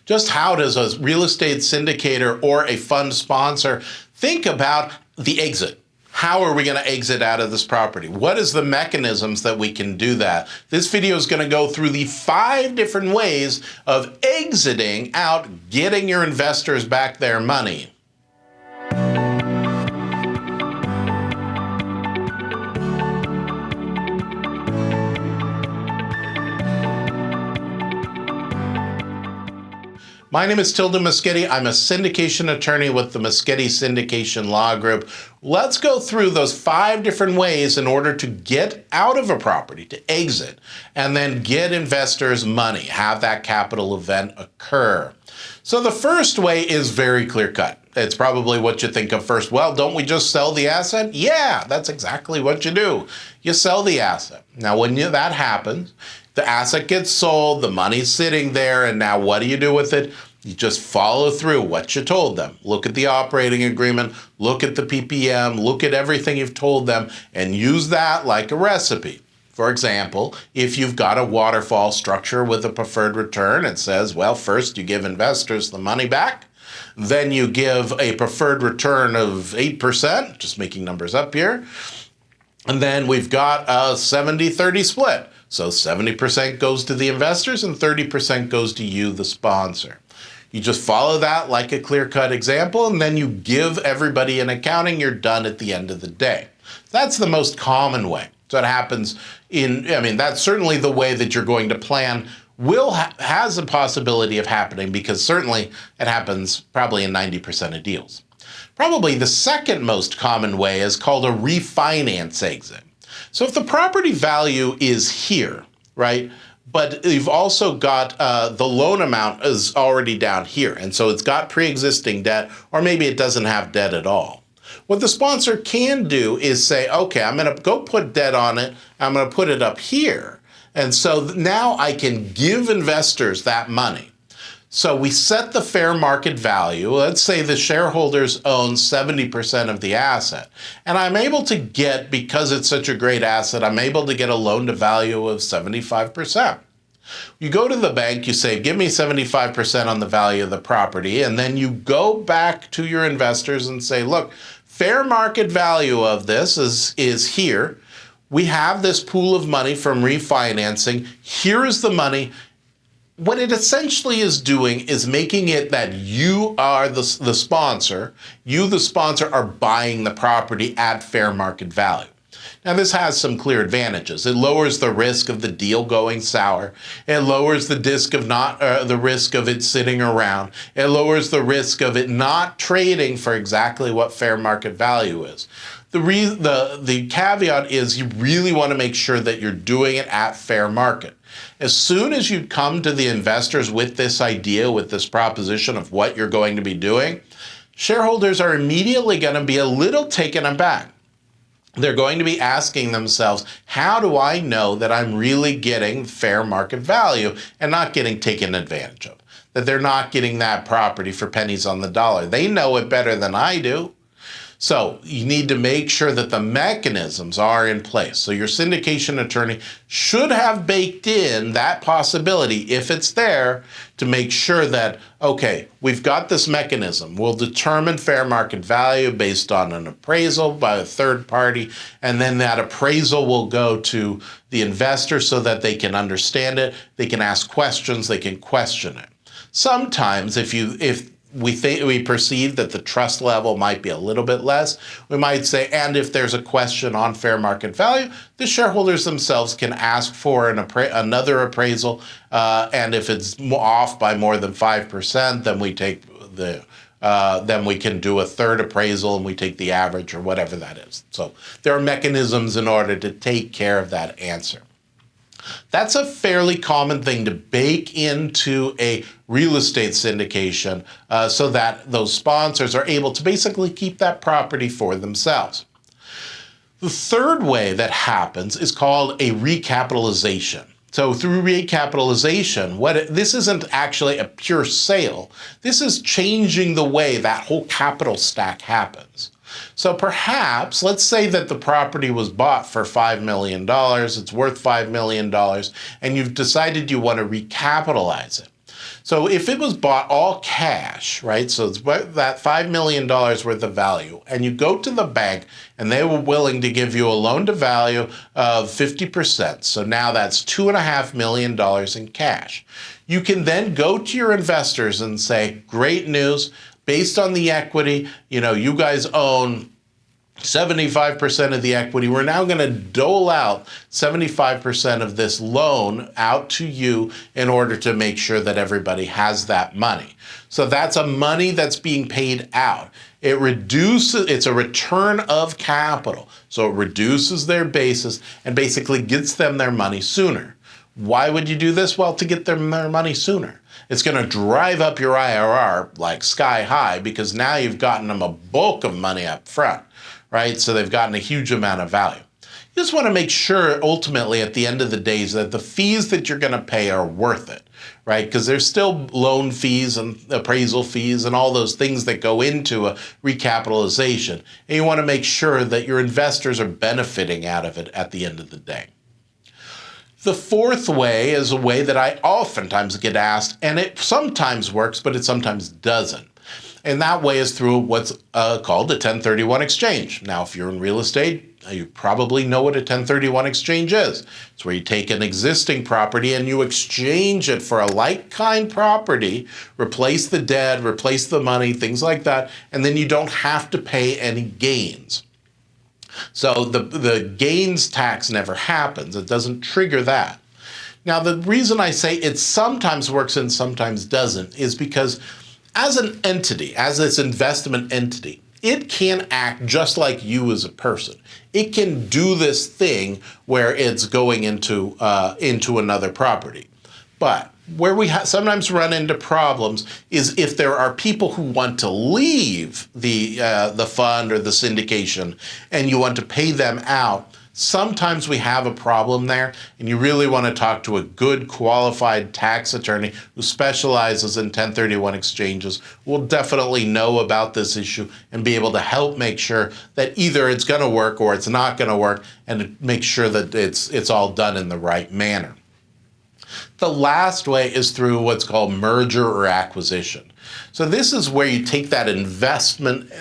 Just how does a real estate syndicator or a fund sponsor think about the exit? How are we going to exit out of this property? What is the mechanisms that we can do that? This video is going to go through the 5 different ways of exiting out, getting your investors back their money. My name is Tilden Moschetti. I'm a syndication attorney with the Moschetti Syndication Law Group. Let's go through those 5 different ways in order to get out of a property, to exit, and then get investors money, have that capital event occur. So the first way is very clear-cut. It's probably what you think of first. Well, don't we just sell the asset? Yeah, that's exactly what you do. You sell the asset. Now, when that happens, the asset gets sold, the money's sitting there, and now what do you do with it? You just follow through what you told them. Look at the operating agreement, look at the PPM, look at everything you've told them, and use that like a recipe. For example, if you've got a waterfall structure with a preferred return, it says, well, first you give investors the money back, then you give a preferred return of 8%, just making numbers up here, and then we've got a 70-30 split. So 70% goes to the investors and 30% goes to you, the sponsor. You just follow that like a clear-cut example, and then you give everybody an accounting. You're done at the end of the day. That's the most common way. So it happens that's certainly the way that you're going to plan. Has a possibility of happening because certainly it happens probably in 90% of deals. Probably the second most common way is called a refinance exit. So if the property value is here, right, but you've also got the loan amount is already down here, and so it's got pre-existing debt, or maybe it doesn't have debt at all. What the sponsor can do is say, okay, I'm going to go put debt on it, I'm going to put it up here, and so now I can give investors that money. So we set the fair market value. Let's say the shareholders own 70% of the asset. And I'm able to get, because it's such a great asset, I'm able to get a loan to value of 75%. You go to the bank, you say, give me 75% on the value of the property, and then you go back to your investors and say, look, fair market value of this is here. We have this pool of money from refinancing. Here is the money. What it essentially is doing is making it that you are the sponsor. You, the sponsor, are buying the property at fair market value. Now, this has some clear advantages. It lowers the risk of the deal going sour. It lowers the risk of it sitting around. It lowers the risk of it not trading for exactly what fair market value is. The caveat is you really want to make sure that you're doing it at fair market. As soon as you come to the investors with this idea, with this proposition of what you're going to be doing, shareholders are immediately going to be a little taken aback. They're going to be asking themselves, how do I know that I'm really getting fair market value and not getting taken advantage of? That they're not getting that property for pennies on the dollar. They know it better than I do. So you need to make sure that the mechanisms are in place. So your syndication attorney should have baked in that possibility, if it's there, to make sure that, okay, we've got this mechanism. We'll determine fair market value based on an appraisal by a third party, and then that appraisal will go to the investor so that they can understand it, they can ask questions, they can question it. Sometimes if we perceive that the trust level might be a little bit less, we might say, and if there's a question on fair market value, the shareholders themselves can ask for another appraisal, and if it's off by more than 5%, then we can do a third appraisal and we take the average or whatever that is. So there are mechanisms in order to take care of that answer. That's a fairly common thing to bake into a real estate syndication so that those sponsors are able to basically keep that property for themselves. The third way that happens is called a recapitalization. So through recapitalization, this isn't actually a pure sale. This is changing the way that whole capital stack happens. So perhaps, let's say that the property was bought for $5 million, it's worth $5 million, and you've decided you want to recapitalize it. So if it was bought all cash, right? So it's that $5 million worth of value, and you go to the bank and they were willing to give you a loan to value of 50%. So now that's $2.5 million in cash. You can then go to your investors and say, great news, based on the equity, you guys own 75% of the equity. We're now going to dole out 75% of this loan out to you in order to make sure that everybody has that money. So that's a money that's being paid out. It's a return of capital. So it reduces their basis and basically gets them their money sooner. Why would you do this? Well, to get them their money sooner. It's going to drive up your IRR like sky high because now you've gotten them a bulk of money up front. Right? So they've gotten a huge amount of value. You just want to make sure ultimately at the end of the day that the fees that you're going to pay are worth it, right? Because there's still loan fees and appraisal fees and all those things that go into a recapitalization. And you want to make sure that your investors are benefiting out of it at the end of the day. The fourth way is a way that I oftentimes get asked, and it sometimes works, but it sometimes doesn't. And that way is through what's called a 1031 exchange. Now, if you're in real estate, you probably know what a 1031 exchange is. It's where you take an existing property and you exchange it for a like-kind property, replace the debt, replace the money, things like that, and then you don't have to pay any gains. So the gains tax never happens. It doesn't trigger that. Now, the reason I say it sometimes works and sometimes doesn't is because as an entity, as this investment entity, it can act just like you as a person. It can do this thing where it's going into another property. But where we sometimes run into problems is if there are people who want to leave the fund or the syndication and you want to pay them out. Sometimes we have a problem there, and you really want to talk to a good qualified tax attorney who specializes in 1031 exchanges, will definitely know about this issue and be able to help make sure that either it's going to work or it's not going to work, and make sure that it's all done in the right manner. The last way is through what's called merger or acquisition. So this is where you take that investment,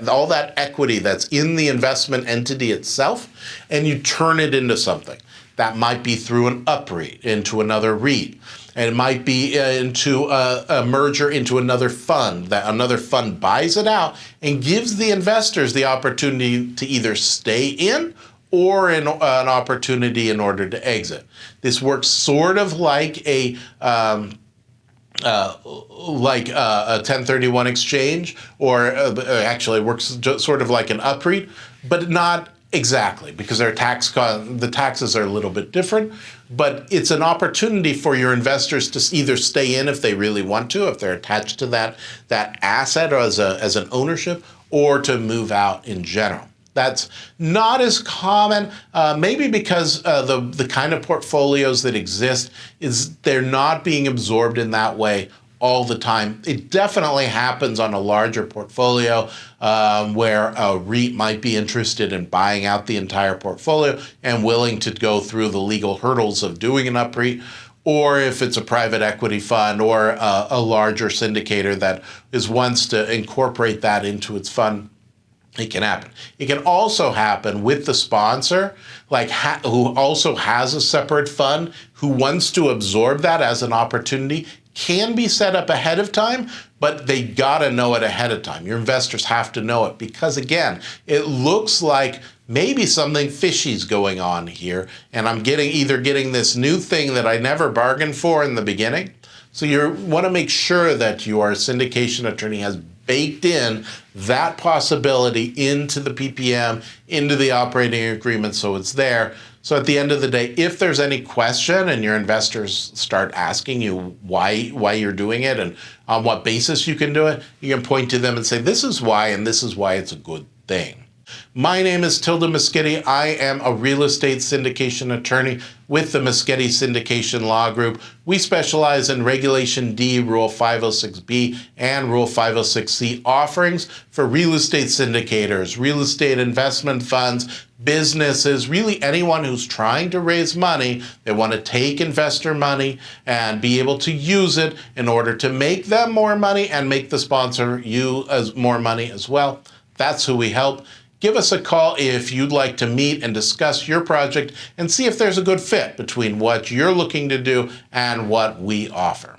all that equity that's in the investment entity itself, and you turn it into something. That might be through an UPREIT into another REIT. And it might be into a merger into another fund, that another fund buys it out and gives the investors the opportunity to either stay in or an opportunity in order to exit. This works sort of like a 1031 exchange, or actually works sort of like an UPREIT, but not exactly, because the taxes are a little bit different. But it's an opportunity for your investors to either stay in if they really want to, if they're attached to that asset or as an ownership, or to move out in general. That's not as common, maybe because the kind of portfolios that exist is they're not being absorbed in that way all the time. It definitely happens on a larger portfolio where a REIT might be interested in buying out the entire portfolio and willing to go through the legal hurdles of doing an UPREIT, or if it's a private equity fund or a larger syndicator that wants to incorporate that into its fund. It can happen. It can also happen with the sponsor, who also has a separate fund, who wants to absorb that as an opportunity. Can be set up ahead of time, but they gotta know it ahead of time. Your investors have to know it because, again, it looks like maybe something fishy's going on here, and I'm either getting this new thing that I never bargained for in the beginning. So you want to make sure that your syndication attorney has baked in that possibility into the PPM, into the operating agreement, so it's there. So at the end of the day, if there's any question and your investors start asking you why you're doing it and on what basis you can do it, you can point to them and say, this is why, and this is why it's a good thing. My name is Tilda Moschetti. I am a real estate syndication attorney. with the Muschietti Syndication Law Group. We specialize in Regulation D, Rule 506B, and Rule 506C offerings for real estate syndicators, real estate investment funds, businesses, really anyone who's trying to raise money. They want to take investor money and be able to use it in order to make them more money and make the sponsor you as more money as well. That's who we help. Give us a call if you'd like to meet and discuss your project and see if there's a good fit between what you're looking to do and what we offer.